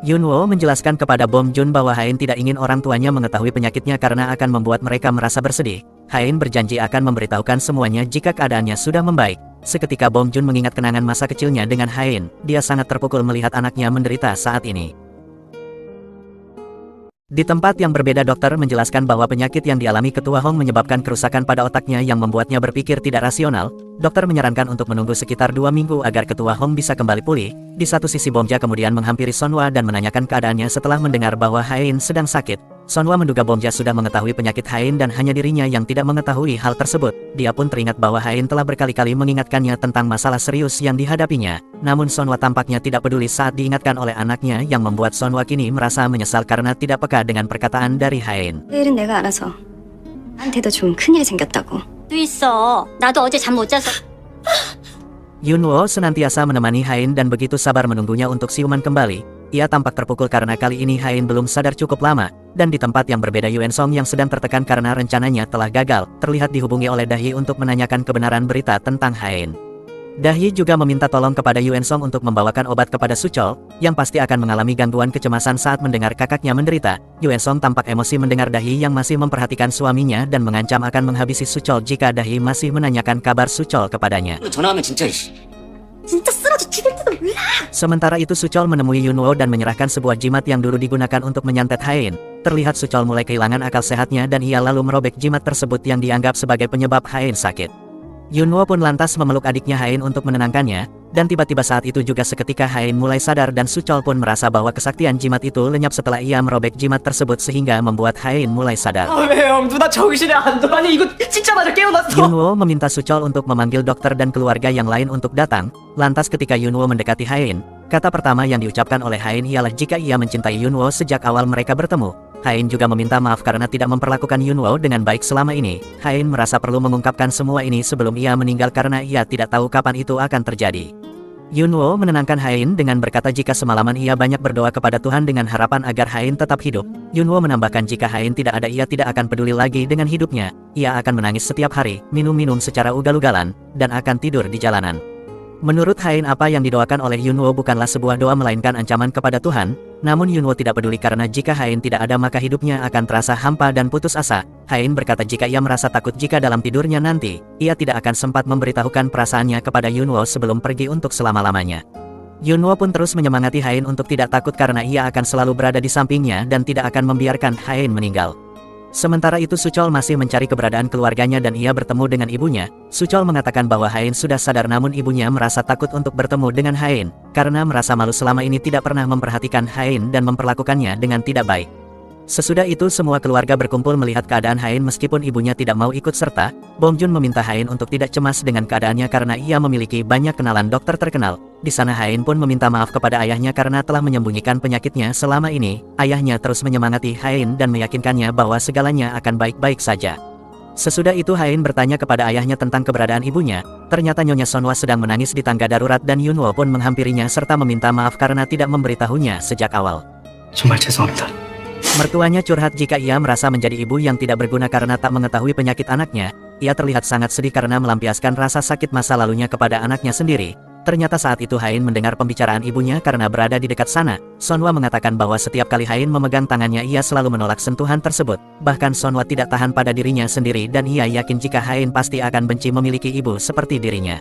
Yunwo menjelaskan kepada Bom Jun bahwa Hain tidak ingin orang tuanya mengetahui penyakitnya karena akan membuat mereka merasa bersedih. Hain berjanji akan memberitahukan semuanya jika keadaannya sudah membaik. Seketika Bom Jun mengingat kenangan masa kecilnya dengan Hain, dia sangat terpukul melihat anaknya menderita saat ini. Di tempat yang berbeda dokter menjelaskan bahwa penyakit yang dialami Ketua Hong menyebabkan kerusakan pada otaknya yang membuatnya berpikir tidak rasional. Dokter menyarankan untuk menunggu sekitar 2 minggu agar Ketua Hong bisa kembali pulih. Di satu sisi Bomja kemudian menghampiri Sonwa dan menanyakan keadaannya setelah mendengar bahwa Hain sedang sakit. Sonwa menduga Bomja sudah mengetahui penyakit Hain dan hanya dirinya yang tidak mengetahui hal tersebut. Dia pun teringat bahwa Hain telah berkali-kali mengingatkannya tentang masalah serius yang dihadapinya. Namun Sonwa tampaknya tidak peduli saat diingatkan oleh anaknya yang membuat Sonwa kini merasa menyesal karena tidak peka dengan perkataan dari Hain. 내일은 내가 알아서. 나한테도 좀 큰일이 생겼다고. 또 있어. 나도 어제 잠 못 자서. Yunwo senantiasa menemani Hain dan begitu sabar menunggunya untuk siuman kembali. Ia tampak terpukul karena kali ini Hain belum sadar cukup lama. Dan di tempat yang berbeda Yuen Song yang sedang tertekan karena rencananya telah gagal, terlihat dihubungi oleh Dahi untuk menanyakan kebenaran berita tentang Hain. Dahi juga meminta tolong kepada Yuen Song untuk membawakan obat kepada Suchol, yang pasti akan mengalami gangguan kecemasan saat mendengar kakaknya menderita. Yuen Song tampak emosi mendengar Dahi yang masih memperhatikan suaminya dan mengancam akan menghabisi Suchol jika Dahi masih menanyakan kabar Suchol kepadanya. 진짜 쓰러져 죽을 지도 몰라. Sementara itu Suchol menemui Yunwo dan menyerahkan sebuah jimat yang dulu digunakan untuk menyantet Hain. Terlihat Suchol mulai kehilangan akal sehatnya dan ia lalu merobek jimat tersebut yang dianggap sebagai penyebab Hain sakit. Yunwo pun lantas memeluk adiknya Hain untuk menenangkannya, dan tiba-tiba saat itu juga seketika Hain mulai sadar dan Suchol pun merasa bahwa kesaktian jimat itu lenyap setelah ia merobek jimat tersebut sehingga membuat Hain mulai sadar. Yunwo meminta Suchol untuk memanggil dokter dan keluarga yang lain untuk datang. Lantas ketika Yunwo mendekati Hain, kata pertama yang diucapkan oleh Hain ialah jika ia mencintai Yunwo sejak awal mereka bertemu. Hain juga meminta maaf karena tidak memperlakukan Yunwo dengan baik selama ini. Hain merasa perlu mengungkapkan semua ini sebelum ia meninggal karena ia tidak tahu kapan itu akan terjadi. Yunwo menenangkan Hain dengan berkata jika semalaman ia banyak berdoa kepada Tuhan dengan harapan agar Hain tetap hidup. Yunwo menambahkan jika Hain tidak ada ia tidak akan peduli lagi dengan hidupnya. Ia akan menangis setiap hari, minum-minum secara ugal-ugalan, dan akan tidur di jalanan. Menurut Hain apa yang didoakan oleh Yunwo bukanlah sebuah doa melainkan ancaman kepada Tuhan. Namun Yunwo tidak peduli karena jika Hain tidak ada maka hidupnya akan terasa hampa dan putus asa. Hain berkata jika ia merasa takut jika dalam tidurnya nanti, ia tidak akan sempat memberitahukan perasaannya kepada Yunwo sebelum pergi untuk selama-lamanya. Yunwo pun terus menyemangati Hain untuk tidak takut karena ia akan selalu berada di sampingnya dan tidak akan membiarkan Hain meninggal. Sementara itu Suchol masih mencari keberadaan keluarganya dan ia bertemu dengan ibunya. Suchol mengatakan bahwa Hain sudah sadar namun ibunya merasa takut untuk bertemu dengan Hain, karena merasa malu selama ini tidak pernah memperhatikan Hain dan memperlakukannya dengan tidak baik. Sesudah itu semua keluarga berkumpul melihat keadaan Hain meskipun ibunya tidak mau ikut serta. Bom Jun meminta Hain untuk tidak cemas dengan keadaannya karena ia memiliki banyak kenalan dokter terkenal. Di sana Hain pun meminta maaf kepada ayahnya karena telah menyembunyikan penyakitnya selama ini. Ayahnya terus menyemangati Hain dan meyakinkannya bahwa segalanya akan baik-baik saja. Sesudah itu Hain bertanya kepada ayahnya tentang keberadaan ibunya. Ternyata Nyonya Sonwa sedang menangis di tangga darurat dan Yunwo pun menghampirinya serta meminta maaf karena tidak memberitahunya sejak awal. 정말 죄송합니다. Mertuanya curhat jika ia merasa menjadi ibu yang tidak berguna karena tak mengetahui penyakit anaknya. Ia terlihat sangat sedih karena melampiaskan rasa sakit masa lalunya kepada anaknya sendiri. Ternyata saat itu Hain mendengar pembicaraan ibunya karena berada di dekat sana. Sonwa mengatakan bahwa setiap kali Hain memegang tangannya ia selalu menolak sentuhan tersebut. Bahkan Sonwa tidak tahan pada dirinya sendiri dan ia yakin jika Hain pasti akan benci memiliki ibu seperti dirinya.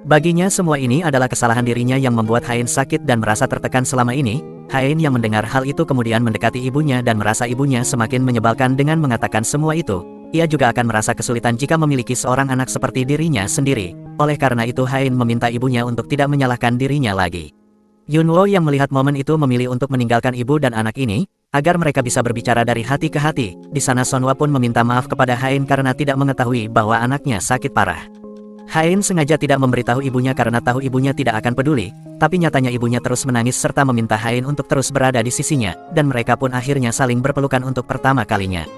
Baginya semua ini adalah kesalahan dirinya yang membuat Hain sakit dan merasa tertekan selama ini. Hain yang mendengar hal itu kemudian mendekati ibunya dan merasa ibunya semakin menyebalkan dengan mengatakan semua itu. Ia juga akan merasa kesulitan jika memiliki seorang anak seperti dirinya sendiri. Oleh karena itu Hain meminta ibunya untuk tidak menyalahkan dirinya lagi. Yunwo yang melihat momen itu memilih untuk meninggalkan ibu dan anak ini, agar mereka bisa berbicara dari hati ke hati. Di sana Sonwa pun meminta maaf kepada Hain karena tidak mengetahui bahwa anaknya sakit parah. Hain sengaja tidak memberitahu ibunya karena tahu ibunya tidak akan peduli, tapi nyatanya ibunya terus menangis serta meminta Hain untuk terus berada di sisinya, dan mereka pun akhirnya saling berpelukan untuk pertama kalinya.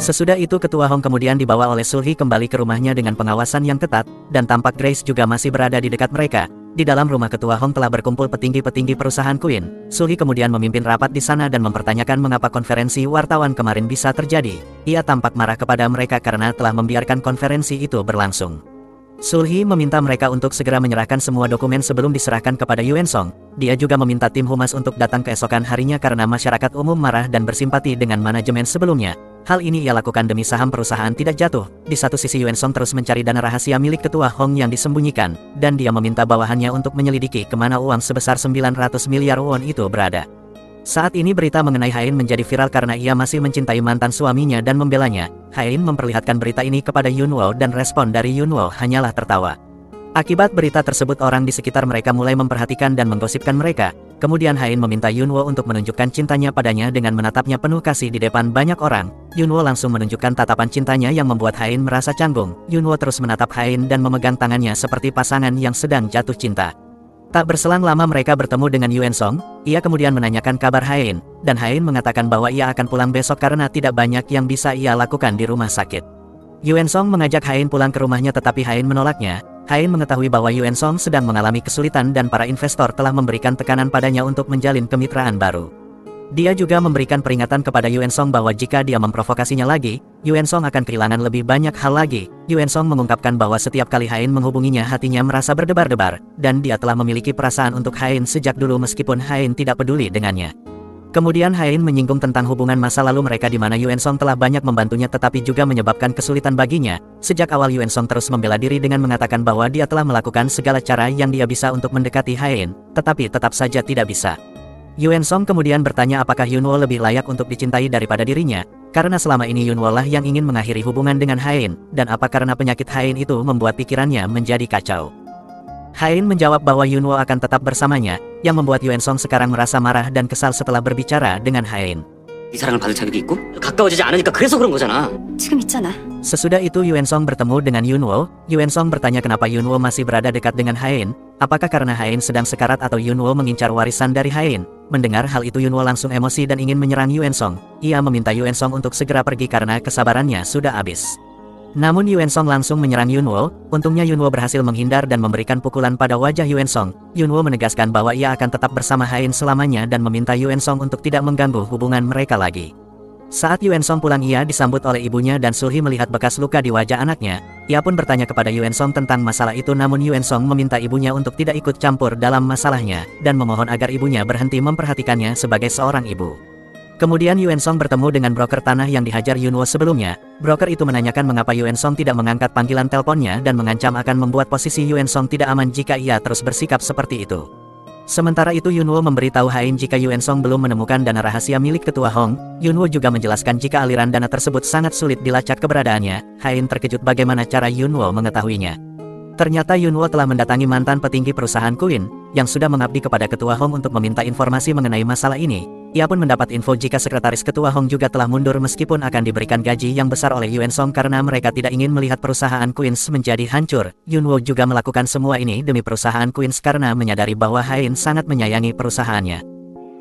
Sesudah itu Ketua Hong kemudian dibawa oleh Sulhi kembali ke rumahnya dengan pengawasan yang ketat, dan tampak Grace juga masih berada di dekat mereka. Di dalam rumah Ketua Hong telah berkumpul petinggi-petinggi perusahaan Queen. Sulhi kemudian memimpin rapat di sana dan mempertanyakan mengapa konferensi wartawan kemarin bisa terjadi. Ia tampak marah kepada mereka karena telah membiarkan konferensi itu berlangsung. Sulhi meminta mereka untuk segera menyerahkan semua dokumen sebelum diserahkan kepada Yuan Song. Dia juga meminta tim humas untuk datang keesokan harinya karena masyarakat umum marah dan bersimpati dengan manajemen sebelumnya. Hal ini ia lakukan demi saham perusahaan tidak jatuh. Di satu sisi Yuan Song terus mencari dana rahasia milik ketua Hong yang disembunyikan, dan dia meminta bawahannya untuk menyelidiki kemana uang sebesar 900 miliar won itu berada. Saat ini berita mengenai Hain menjadi viral karena ia masih mencintai mantan suaminya dan membelanya. Hain memperlihatkan berita ini kepada Yunwo dan respon dari Yunwo hanyalah tertawa. Akibat berita tersebut orang di sekitar mereka mulai memperhatikan dan menggosipkan mereka. Kemudian Hain meminta Yunwo untuk menunjukkan cintanya padanya dengan menatapnya penuh kasih di depan banyak orang. Yunwo langsung menunjukkan tatapan cintanya yang membuat Hain merasa canggung. Yunwo terus menatap Hain dan memegang tangannya seperti pasangan yang sedang jatuh cinta. Tak berselang lama mereka bertemu dengan Yuan Song. Ia kemudian menanyakan kabar Hain, dan Hain mengatakan bahwa ia akan pulang besok karena tidak banyak yang bisa ia lakukan di rumah sakit. Yuan Song mengajak Hain pulang ke rumahnya tetapi Hain menolaknya. Hain mengetahui bahwa Yuan Song sedang mengalami kesulitan dan para investor telah memberikan tekanan padanya untuk menjalin kemitraan baru. Dia juga memberikan peringatan kepada Yuan Song bahwa jika dia memprovokasinya lagi, Yuan Song akan kehilangan lebih banyak hal lagi. Yuan Song mengungkapkan bahwa setiap kali Hain menghubunginya hatinya merasa berdebar-debar, dan dia telah memiliki perasaan untuk Hain sejak dulu meskipun Hain tidak peduli dengannya. Kemudian Hain menyinggung tentang hubungan masa lalu mereka di mana Yuan Song telah banyak membantunya tetapi juga menyebabkan kesulitan baginya. Sejak awal Yuan Song terus membela diri dengan mengatakan bahwa dia telah melakukan segala cara yang dia bisa untuk mendekati Hain, tetapi tetap saja tidak bisa. Yuan Song kemudian bertanya apakah Yunwo lebih layak untuk dicintai daripada dirinya, karena selama ini Yunwo lah yang ingin mengakhiri hubungan dengan Hain, dan apa karena penyakit Hain itu membuat pikirannya menjadi kacau. Hain menjawab bahwa Yunwo akan tetap bersamanya, yang membuat Yuan Song sekarang merasa marah dan kesal setelah berbicara dengan Hain. 이 사랑을 받을 자격이 있고 가까워지지 않으니까 그래서 그런 거잖아. 지금 있잖아. Sesudah itu Yuan Song bertemu dengan Yunwo. Yuan Song bertanya kenapa Yunwo masih berada dekat dengan Hain. Apakah karena Hain sedang sekarat atau Yunwo mengincar warisan dari Hain? Mendengar hal itu Yunwo langsung emosi dan ingin menyerang Yuan Song. Ia meminta Yuan Song untuk segera pergi karena kesabarannya sudah habis. Namun Yuan Song langsung menyerang Yunwo. Untungnya Yunwo berhasil menghindar dan memberikan pukulan pada wajah Yuan Song. Yunwo menegaskan bahwa ia akan tetap bersama Hain selamanya dan meminta Yuan Song untuk tidak mengganggu hubungan mereka lagi. Saat Yuan Song pulang ia disambut oleh ibunya dan Sulhi melihat bekas luka di wajah anaknya. Ia pun bertanya kepada Yuan Song tentang masalah itu namun Yuan Song meminta ibunya untuk tidak ikut campur dalam masalahnya dan memohon agar ibunya berhenti memperhatikannya sebagai seorang ibu. Kemudian Yuan Song bertemu dengan broker tanah yang dihajar Yunwo sebelumnya. Broker itu menanyakan mengapa Yuan Song tidak mengangkat panggilan teleponnya dan mengancam akan membuat posisi Yuan Song tidak aman jika ia terus bersikap seperti itu. Sementara itu Yunwo memberitahu Hain jika Yuan Song belum menemukan dana rahasia milik ketua Hong. Yunwo juga menjelaskan jika aliran dana tersebut sangat sulit dilacak keberadaannya. Hain terkejut bagaimana cara Yunwo mengetahuinya. Ternyata Yunwo telah mendatangi mantan petinggi perusahaan Queen, yang sudah mengabdi kepada ketua Hong untuk meminta informasi mengenai masalah ini. Ia pun mendapat info jika sekretaris ketua Hong juga telah mundur meskipun akan diberikan gaji yang besar oleh Yuan Song karena mereka tidak ingin melihat perusahaan Queens menjadi hancur. Yunwo juga melakukan semua ini demi perusahaan Queens karena menyadari bahwa Hain sangat menyayangi perusahaannya.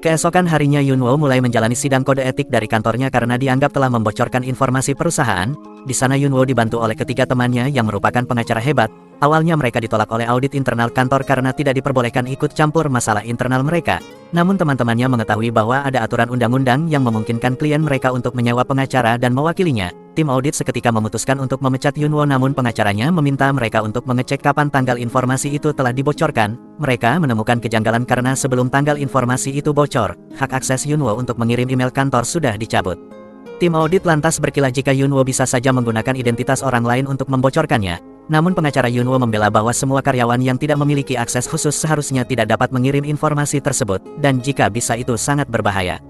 Keesokan harinya Yunwo mulai menjalani sidang kode etik dari kantornya karena dianggap telah membocorkan informasi perusahaan. Di sana Yunwo dibantu oleh ketiga temannya yang merupakan pengacara hebat. Awalnya mereka ditolak oleh audit internal kantor karena tidak diperbolehkan ikut campur masalah internal mereka. Namun teman-temannya mengetahui bahwa ada aturan undang-undang yang memungkinkan klien mereka untuk menyewa pengacara dan mewakilinya. Tim audit seketika memutuskan untuk memecat Yunwo namun pengacaranya meminta mereka untuk mengecek kapan tanggal informasi itu telah dibocorkan. Mereka menemukan kejanggalan karena sebelum tanggal informasi itu bocor, hak akses Yunwo untuk mengirim email kantor sudah dicabut. Tim audit lantas berkilah jika Yunwo bisa saja menggunakan identitas orang lain untuk membocorkannya. Namun pengacara Yunwo membela bahwa semua karyawan yang tidak memiliki akses khusus seharusnya tidak dapat mengirim informasi tersebut, dan jika bisa itu sangat berbahaya.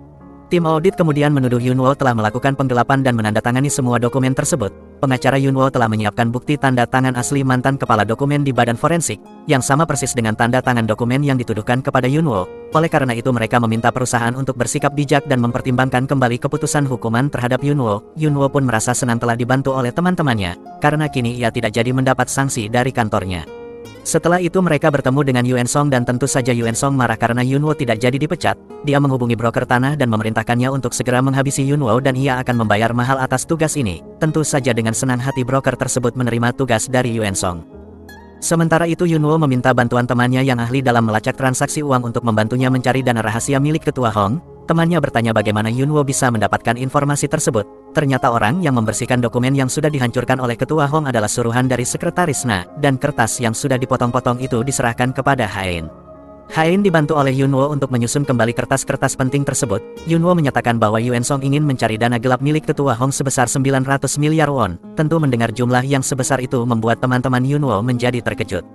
Tim audit kemudian menuduh Yunwo telah melakukan penggelapan dan menandatangani semua dokumen tersebut. Pengacara Yunwo telah menyiapkan bukti tanda tangan asli mantan kepala dokumen di badan forensik, yang sama persis dengan tanda tangan dokumen yang dituduhkan kepada Yunwo. Oleh karena itu mereka meminta perusahaan untuk bersikap bijak dan mempertimbangkan kembali keputusan hukuman terhadap Yunwo. Yunwo pun merasa senang telah dibantu oleh teman-temannya, karena kini ia tidak jadi mendapat sanksi dari kantornya. Setelah itu mereka bertemu dengan Yuan Song dan tentu saja Yuan Song marah karena Yunwo tidak jadi dipecat. Dia menghubungi broker tanah dan memerintahkannya untuk segera menghabisi Yunwo dan ia akan membayar mahal atas tugas ini. Tentu saja dengan senang hati broker tersebut menerima tugas dari Yuan Song. Sementara itu Yunwo meminta bantuan temannya yang ahli dalam melacak transaksi uang untuk membantunya mencari dana rahasia milik ketua Hong. Temannya bertanya bagaimana Yunwo bisa mendapatkan informasi tersebut. ternyata orang yang membersihkan dokumen yang sudah dihancurkan oleh Ketua Hong adalah suruhan dari Sekretaris Na, dan kertas yang sudah dipotong-potong itu diserahkan kepada Hain. Hain dibantu oleh Yunwo untuk menyusun kembali kertas-kertas penting tersebut. Yunwo menyatakan bahwa Yuan Song ingin mencari dana gelap milik Ketua Hong sebesar 900 miliar won. Tentu mendengar jumlah yang sebesar itu membuat teman-teman Yunwo menjadi terkejut.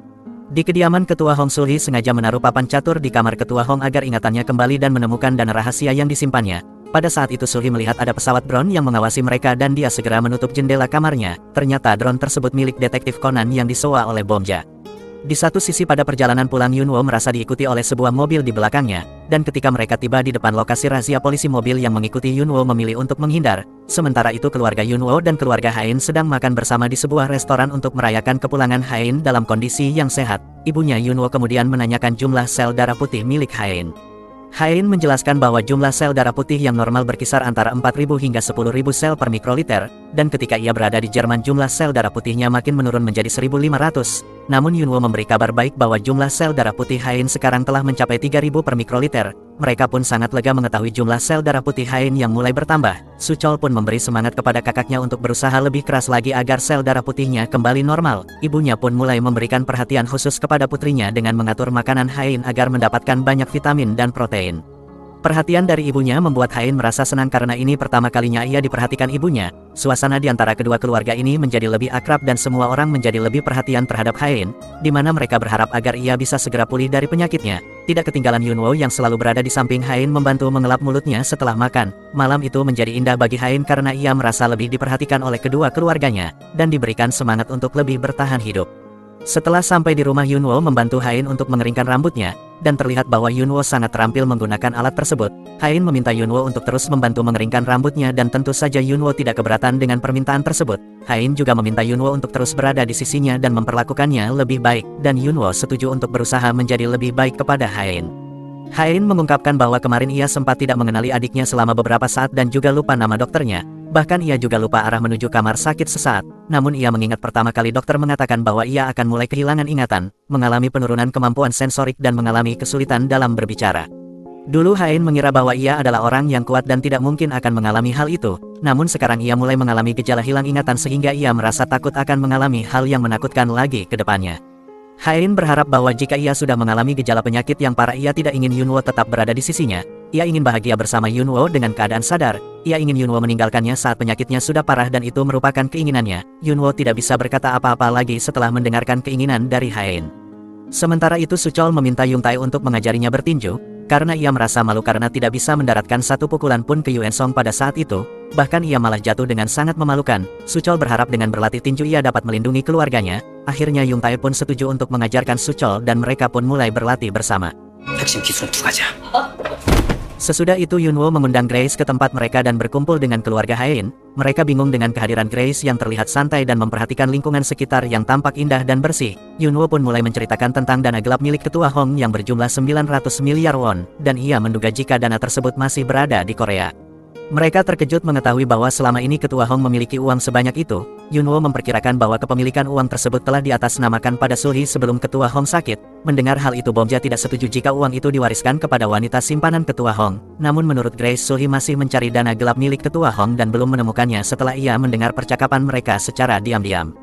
Di kediaman Ketua Hong, Sulhi sengaja menaruh papan catur di kamar Ketua Hong agar ingatannya kembali dan menemukan dana rahasia yang disimpannya. Pada saat itu Sulhi melihat ada pesawat drone yang mengawasi mereka dan dia segera menutup jendela kamarnya. Ternyata drone tersebut milik detektif Conan yang disewa oleh Bomja. Di satu sisi pada perjalanan pulang Yunwo merasa diikuti oleh sebuah mobil di belakangnya, dan ketika mereka tiba di depan lokasi razia polisi mobil yang mengikuti Yunwo memilih untuk menghindar. Sementara itu keluarga Yunwo dan keluarga Hain sedang makan bersama di sebuah restoran untuk merayakan kepulangan Hain dalam kondisi yang sehat. Ibunya Yunwo kemudian menanyakan jumlah sel darah putih milik Hain. Hain menjelaskan bahwa jumlah sel darah putih yang normal berkisar antara 4.000 hingga 10.000 sel per mikroliter, dan ketika ia berada di Jerman jumlah sel darah putihnya makin menurun menjadi 1.500. Namun Yunwo memberi kabar baik bahwa jumlah sel darah putih Hain sekarang telah mencapai 3.000 per mikroliter. Mereka pun sangat lega mengetahui jumlah sel darah putih Hain yang mulai bertambah. Suchol pun memberi semangat kepada kakaknya untuk berusaha lebih keras lagi agar sel darah putihnya kembali normal. Ibunya pun mulai memberikan perhatian khusus kepada putrinya dengan mengatur makanan Hain agar mendapatkan banyak vitamin dan protein. Perhatian dari ibunya membuat Hain merasa senang karena ini pertama kalinya ia diperhatikan ibunya. Suasana di antara kedua keluarga ini menjadi lebih akrab dan semua orang menjadi lebih perhatian terhadap Hain, di mana mereka berharap agar ia bisa segera pulih dari penyakitnya. Tidak ketinggalan Yunwo yang selalu berada di samping Hain membantu mengelap mulutnya setelah makan. Malam itu menjadi indah bagi Hain karena ia merasa lebih diperhatikan oleh kedua keluarganya, dan diberikan semangat untuk lebih bertahan hidup. Setelah sampai di rumah Yunwo membantu Hain untuk mengeringkan rambutnya, dan terlihat bahwa Yunwo sangat terampil menggunakan alat tersebut. Hain meminta Yunwo untuk terus membantu mengeringkan rambutnya dan tentu saja Yunwo tidak keberatan dengan permintaan tersebut. Hain juga meminta Yunwo untuk terus berada di sisinya dan memperlakukannya lebih baik, dan Yunwo setuju untuk berusaha menjadi lebih baik kepada Hain. Hain mengungkapkan bahwa kemarin ia sempat tidak mengenali adiknya selama beberapa saat dan juga lupa nama dokternya. Bahkan ia juga lupa arah menuju kamar sakit sesaat. Namun ia mengingat pertama kali dokter mengatakan bahwa ia akan mulai kehilangan ingatan, mengalami penurunan kemampuan sensorik dan mengalami kesulitan dalam berbicara. Dulu Hain mengira bahwa ia adalah orang yang kuat dan tidak mungkin akan mengalami hal itu. Namun sekarang ia mulai mengalami gejala hilang ingatan sehingga ia merasa takut akan mengalami hal yang menakutkan lagi ke depannya. Hain berharap bahwa jika ia sudah mengalami gejala penyakit yang parah ia tidak ingin Yunwo tetap berada di sisinya. Ia ingin bahagia bersama Yunwo dengan keadaan sadar. Ia ingin Yunwo meninggalkannya saat penyakitnya sudah parah dan itu merupakan keinginannya. Yunwo tidak bisa berkata apa-apa lagi setelah mendengarkan keinginan dari Hain. Sementara itu Suchol meminta Yung Tae untuk mengajarinya bertinju, karena ia merasa malu karena tidak bisa mendaratkan satu pukulan pun ke Yuan Song pada saat itu. Bahkan ia malah jatuh dengan sangat memalukan. Suchol berharap dengan berlatih tinju ia dapat melindungi keluarganya. Akhirnya Yung Tae pun setuju untuk mengajarkan Suchol dan mereka pun mulai berlatih bersama. 핵심 기술은 두 가지야. Sesudah itu Yunwo mengundang Grace ke tempat mereka dan berkumpul dengan keluarga Hain. Mereka bingung dengan kehadiran Grace yang terlihat santai dan memperhatikan lingkungan sekitar yang tampak indah dan bersih. Yunwo pun mulai menceritakan tentang dana gelap milik Ketua Hong yang berjumlah 900 miliar won, dan ia menduga jika dana tersebut masih berada di Korea. Mereka terkejut mengetahui bahwa selama ini Ketua Hong memiliki uang sebanyak itu. Yunwo memperkirakan bahwa kepemilikan uang tersebut telah diatasnamakan pada Sulhi sebelum Ketua Hong sakit. Mendengar hal itu Bomja tidak setuju jika uang itu diwariskan kepada wanita simpanan Ketua Hong. Namun menurut Grace Sulhi masih mencari dana gelap milik Ketua Hong dan belum menemukannya setelah ia mendengar percakapan mereka secara diam-diam.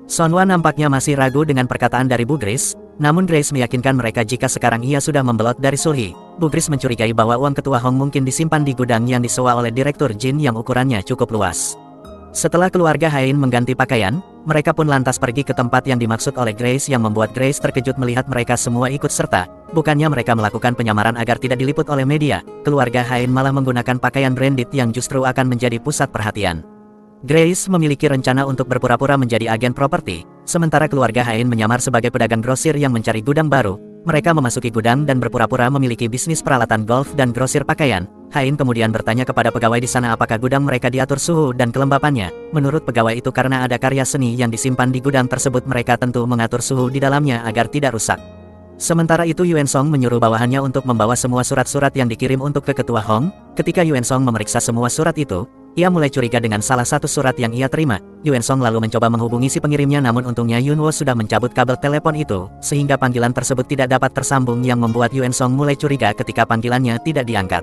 Sonwa nampaknya masih ragu dengan perkataan dari Bu Grace. Namun Grace meyakinkan mereka jika sekarang ia sudah membelot dari Sulhi. Bu Grace mencurigai bahwa uang Ketua Hong mungkin disimpan di gudang yang disewa oleh Direktur Jin yang ukurannya cukup luas. Setelah keluarga Hain mengganti pakaian, mereka pun lantas pergi ke tempat yang dimaksud oleh Grace yang membuat Grace terkejut melihat mereka semua ikut serta. Bukannya mereka melakukan penyamaran agar tidak diliput oleh media, keluarga Hain malah menggunakan pakaian branded yang justru akan menjadi pusat perhatian. Grace memiliki rencana untuk berpura-pura menjadi agen properti, sementara keluarga Hain menyamar sebagai pedagang grosir yang mencari gudang baru. Mereka memasuki gudang dan berpura-pura memiliki bisnis peralatan golf dan grosir pakaian. Hain kemudian bertanya kepada pegawai di sana apakah gudang mereka diatur suhu dan kelembapannya. Menurut pegawai itu karena ada karya seni yang disimpan di gudang tersebut mereka tentu mengatur suhu di dalamnya agar tidak rusak. Sementara itu Yuan Song menyuruh bawahannya untuk membawa semua surat-surat yang dikirim untuk ke Ketua Hong. Ketika Yuan Song memeriksa semua surat itu, ia mulai curiga dengan salah satu surat yang ia terima. Yuan Song lalu mencoba menghubungi si pengirimnya namun untungnya Yunwo sudah mencabut kabel telepon itu, sehingga panggilan tersebut tidak dapat tersambung yang membuat Yuan Song mulai curiga ketika panggilannya tidak diangkat.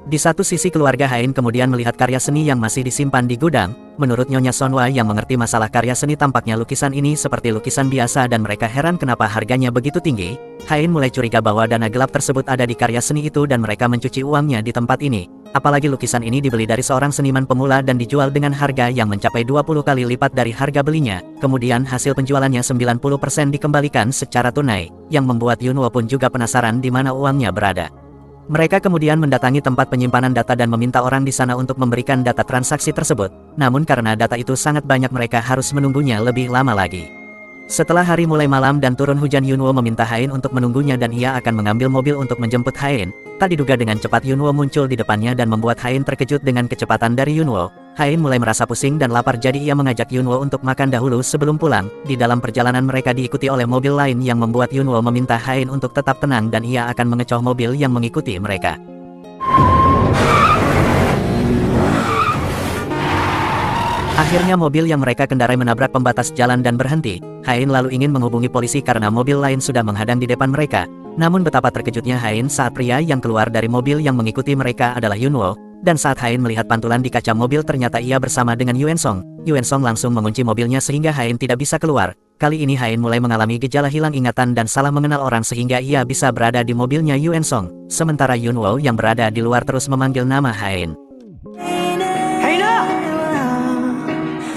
Di satu sisi keluarga Hain kemudian melihat karya seni yang masih disimpan di gudang. Menurut Nyonya Sonwa yang mengerti masalah karya seni, tampaknya lukisan ini seperti lukisan biasa dan mereka heran kenapa harganya begitu tinggi. Hain mulai curiga bahwa dana gelap tersebut ada di karya seni itu dan mereka mencuci uangnya di tempat ini. Apalagi lukisan ini dibeli dari seorang seniman pemula dan dijual dengan harga yang mencapai 20 kali lipat dari harga belinya. Kemudian hasil penjualannya 90% dikembalikan secara tunai, yang membuat Yunwo pun juga penasaran di mana uangnya berada. Mereka kemudian mendatangi tempat penyimpanan data dan meminta orang di sana untuk memberikan data transaksi tersebut. Namun karena data itu sangat banyak, mereka harus menunggunya lebih lama lagi. Setelah hari mulai malam dan turun hujan, Yunwo meminta Hain untuk menunggunya dan ia akan mengambil mobil untuk menjemput Hain. Tak diduga dengan cepat Yunwo muncul di depannya dan membuat Hain terkejut dengan kecepatan dari Yunwo. Hain mulai merasa pusing dan lapar, jadi ia mengajak Yunwo untuk makan dahulu sebelum pulang. Di dalam perjalanan mereka diikuti oleh mobil lain yang membuat Yunwo meminta Hain untuk tetap tenang dan ia akan mengecoh mobil yang mengikuti mereka. Akhirnya mobil yang mereka kendarai menabrak pembatas jalan dan berhenti. Hain lalu ingin menghubungi polisi karena mobil lain sudah menghadang di depan mereka. Namun betapa terkejutnya Hain saat pria yang keluar dari mobil yang mengikuti mereka adalah Yunwo. Dan saat Hain melihat pantulan di kaca mobil, ternyata ia bersama dengan Yuen Song. Yuen Song langsung mengunci mobilnya sehingga Hain tidak bisa keluar. Kali ini Hain mulai mengalami gejala hilang ingatan dan salah mengenal orang sehingga ia bisa berada di mobilnya Yuen Song. Sementara Yunwo yang berada di luar terus memanggil nama Hain.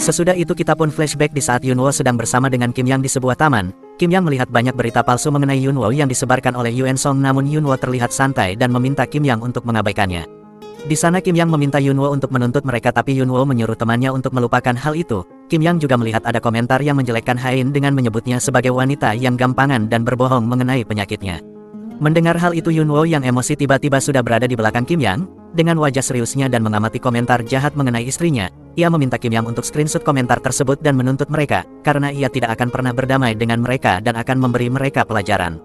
Sesudah itu kita pun flashback di saat Yunwo sedang bersama dengan Kim Yang di sebuah taman. Kim Yang melihat banyak berita palsu mengenai Yunwo yang disebarkan oleh Yuen Song, namun Yunwo terlihat santai dan meminta Kim Yang untuk mengabaikannya. Di sana Kim Yang meminta Yunwo untuk menuntut mereka, tapi Yunwo menyuruh temannya untuk melupakan hal itu. Kim Yang juga melihat ada komentar yang menjelekkan Hain dengan menyebutnya sebagai wanita yang gampangan dan berbohong mengenai penyakitnya. Mendengar hal itu, Yunwo yang emosi tiba-tiba sudah berada di belakang Kim Yang. Dengan wajah seriusnya dan mengamati komentar jahat mengenai istrinya, ia meminta Kim Yang untuk screenshot komentar tersebut dan menuntut mereka, karena ia tidak akan pernah berdamai dengan mereka dan akan memberi mereka pelajaran.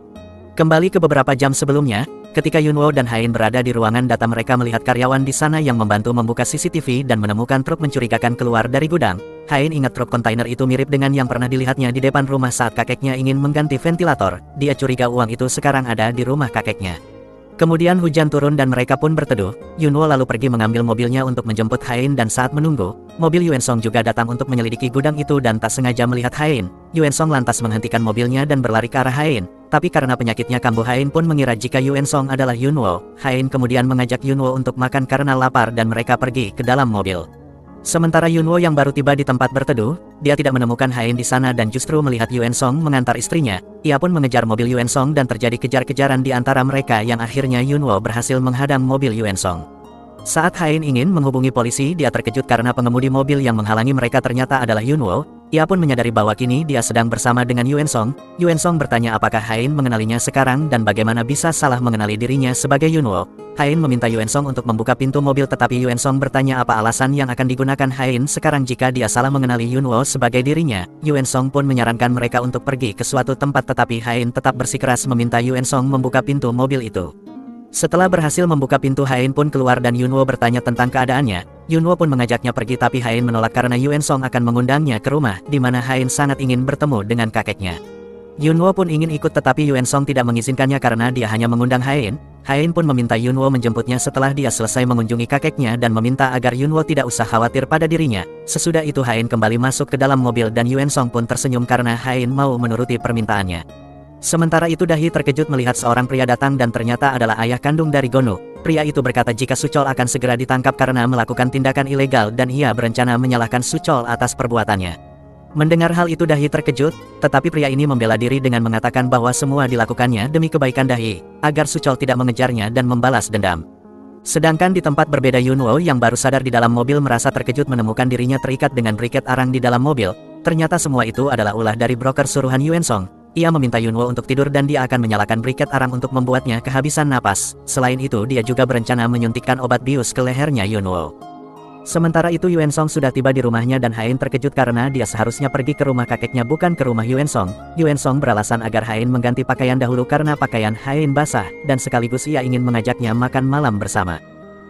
Kembali ke beberapa jam sebelumnya, ketika Yunwo dan Hain berada di ruangan data, mereka melihat karyawan di sana yang membantu membuka CCTV dan menemukan truk mencurigakan keluar dari gudang. Hain ingat truk kontainer itu mirip dengan yang pernah dilihatnya di depan rumah saat kakeknya ingin mengganti ventilator. Dia curiga uang itu sekarang ada di rumah kakeknya. Kemudian hujan turun dan mereka pun berteduh. Yunwo lalu pergi mengambil mobilnya untuk menjemput Hain dan saat menunggu, mobil Yuen Song juga datang untuk menyelidiki gudang itu dan tak sengaja melihat Hain. Yuen Song lantas menghentikan mobilnya dan berlari ke arah Hain. Tapi karena penyakitnya kambuh, Hain pun mengira jika Yuen Song adalah Yunwo. Hain kemudian mengajak Yunwo untuk makan karena lapar dan mereka pergi ke dalam mobil. Sementara Yunwo yang baru tiba di tempat berteduh, dia tidak menemukan Hain di sana dan justru melihat Yuen Song mengantar istrinya. Ia pun mengejar mobil Yuen Song dan terjadi kejar-kejaran di antara mereka yang akhirnya Yunwo berhasil menghadang mobil Yuen Song. Saat Hain ingin menghubungi polisi, dia terkejut karena pengemudi mobil yang menghalangi mereka ternyata adalah Yunwo. Ia pun menyadari bahwa kini dia sedang bersama dengan Yuen Song. Yuen Song bertanya apakah Hain mengenalinya sekarang dan bagaimana bisa salah mengenali dirinya sebagai Yunwo. Hain meminta Yuen Song untuk membuka pintu mobil, tetapi Yuen Song bertanya apa alasan yang akan digunakan Hain sekarang jika dia salah mengenali Yunwo sebagai dirinya. Yuen Song pun menyarankan mereka untuk pergi ke suatu tempat, tetapi Hain tetap bersikeras meminta Yuen Song membuka pintu mobil itu. Setelah berhasil membuka pintu, Hain pun keluar dan Yunwo bertanya tentang keadaannya. Yunwo pun mengajaknya pergi, tapi Hain menolak karena Yuen Song akan mengundangnya ke rumah, di mana Hain sangat ingin bertemu dengan kakeknya. Yunwo pun ingin ikut, tetapi Yuen Song tidak mengizinkannya karena dia hanya mengundang Hain. Hain pun meminta Yunwo menjemputnya setelah dia selesai mengunjungi kakeknya dan meminta agar Yunwo tidak usah khawatir pada dirinya. Sesudah itu Hain kembali masuk ke dalam mobil dan Yuen Song pun tersenyum karena Hain mau menuruti permintaannya. Sementara itu Dahi terkejut melihat seorang pria datang dan ternyata adalah ayah kandung dari Gonu. Pria itu berkata jika Suchol akan segera ditangkap karena melakukan tindakan ilegal dan ia berencana menyalahkan Suchol atas perbuatannya. Mendengar hal itu Dahi terkejut, tetapi pria ini membela diri dengan mengatakan bahwa semua dilakukannya demi kebaikan Dahi, agar Suchol tidak mengejarnya dan membalas dendam. Sedangkan di tempat berbeda, Yunwo yang baru sadar di dalam mobil merasa terkejut menemukan dirinya terikat dengan briket arang di dalam mobil. Ternyata semua itu adalah ulah dari broker suruhan Yuen Song. Ia meminta Yunwo untuk tidur dan dia akan menyalakan briket arang untuk membuatnya kehabisan napas. Selain itu dia juga berencana menyuntikkan obat bius ke lehernya Yunwo. Sementara itu Yuen Song sudah tiba di rumahnya dan Hain terkejut karena dia seharusnya pergi ke rumah kakeknya bukan ke rumah Yuen Song. Yuen Song beralasan agar Hain mengganti pakaian dahulu karena pakaian Hain basah dan sekaligus ia ingin mengajaknya makan malam bersama.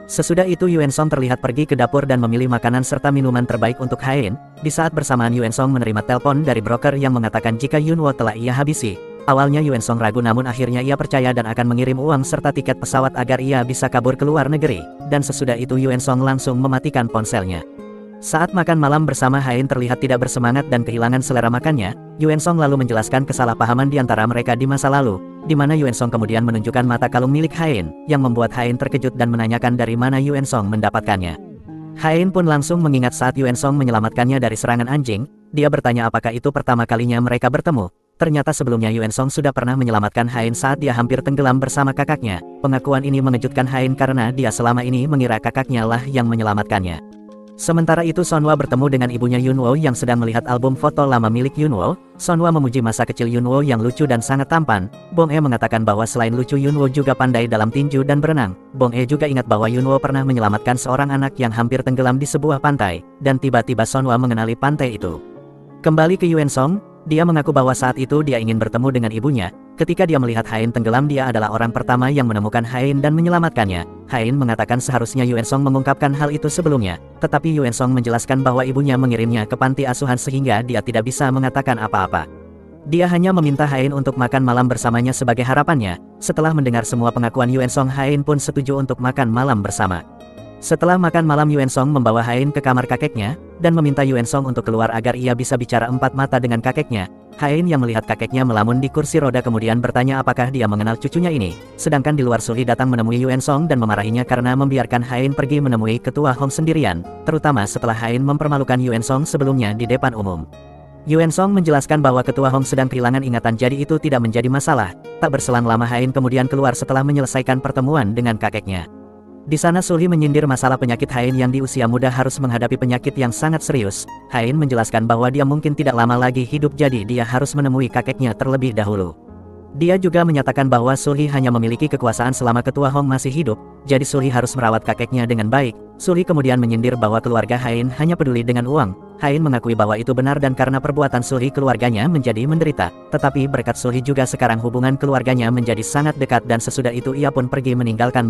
Sesudah itu Yuen Song terlihat pergi ke dapur dan memilih makanan serta minuman terbaik untuk Hain. Di saat bersamaan Yuen Song menerima telepon dari broker yang mengatakan jika Yunwo telah ia habisi. Awalnya Yuan Song ragu namun akhirnya ia percaya dan akan mengirim uang serta tiket pesawat agar ia bisa kabur ke luar negeri, dan sesudah itu Yuan Song langsung mematikan ponselnya. Saat makan malam bersama Hain terlihat tidak bersemangat dan kehilangan selera makannya, Yuan Song lalu menjelaskan kesalahpahaman di antara mereka di masa lalu, di mana Yuan Song kemudian menunjukkan mata kalung milik Hain, yang membuat Hain terkejut dan menanyakan dari mana Yuan Song mendapatkannya. Hain pun langsung mengingat saat Yuan Song menyelamatkannya dari serangan anjing, dia bertanya apakah itu pertama kalinya mereka bertemu. Ternyata sebelumnya Yuan Song sudah pernah menyelamatkan Hain saat dia hampir tenggelam bersama kakaknya. Pengakuan ini mengejutkan Hain karena dia selama ini mengira kakaknya lah yang menyelamatkannya. Sementara itu Sonhwa bertemu dengan ibunya Yunwo yang sedang melihat album foto lama milik Yunwo. Sonhwa memuji masa kecil Yunwo yang lucu dan sangat tampan. Bong E mengatakan bahwa selain lucu Yunwo juga pandai dalam tinju dan berenang. Bong E juga ingat bahwa Yunwo pernah menyelamatkan seorang anak yang hampir tenggelam di sebuah pantai, dan tiba-tiba Sonhwa mengenali pantai itu. Kembali ke Yuan Song, dia mengaku bahwa saat itu dia ingin bertemu dengan ibunya. Ketika dia melihat Hain tenggelam, dia adalah orang pertama yang menemukan Hain dan menyelamatkannya. Hain mengatakan seharusnya Yuan Song mengungkapkan hal itu sebelumnya, tetapi Yuan Song menjelaskan bahwa ibunya mengirimnya ke panti asuhan sehingga dia tidak bisa mengatakan apa-apa. Dia hanya meminta Hain untuk makan malam bersamanya sebagai harapannya. Setelah mendengar semua pengakuan Yuan Song, Hain pun setuju untuk makan malam bersama. Setelah makan malam, Yuan Song membawa Hain ke kamar kakeknya, dan meminta Yuan Song untuk keluar agar ia bisa bicara empat mata dengan kakeknya. Hain yang melihat kakeknya melamun di kursi roda kemudian bertanya apakah dia mengenal cucunya ini. Sedangkan di luar Sulhi datang menemui Yuan Song dan memarahinya karena membiarkan Hain pergi menemui ketua Hong sendirian, terutama setelah Hain mempermalukan Yuan Song sebelumnya di depan umum. Yuan Song menjelaskan bahwa ketua Hong sedang kehilangan ingatan, jadi itu tidak menjadi masalah. Tak berselang lama Hain kemudian keluar setelah menyelesaikan pertemuan dengan kakeknya. Di sana Sulhi menyindir masalah penyakit Hain yang di usia muda harus menghadapi penyakit yang sangat serius. Hain menjelaskan bahwa dia mungkin tidak lama lagi hidup, jadi dia harus menemui kakeknya terlebih dahulu. Dia juga menyatakan bahwa Sulhi hanya memiliki kekuasaan selama ketua Hong masih hidup, jadi Sulhi harus merawat kakeknya dengan baik. Sulhi kemudian menyindir bahwa keluarga Hain hanya peduli dengan uang. Hain mengakui bahwa itu benar dan karena perbuatan Sulhi keluarganya menjadi menderita. Tetapi berkat Sulhi juga sekarang hubungan keluarganya menjadi sangat dekat dan sesudah itu ia pun pergi meninggalkan mereka.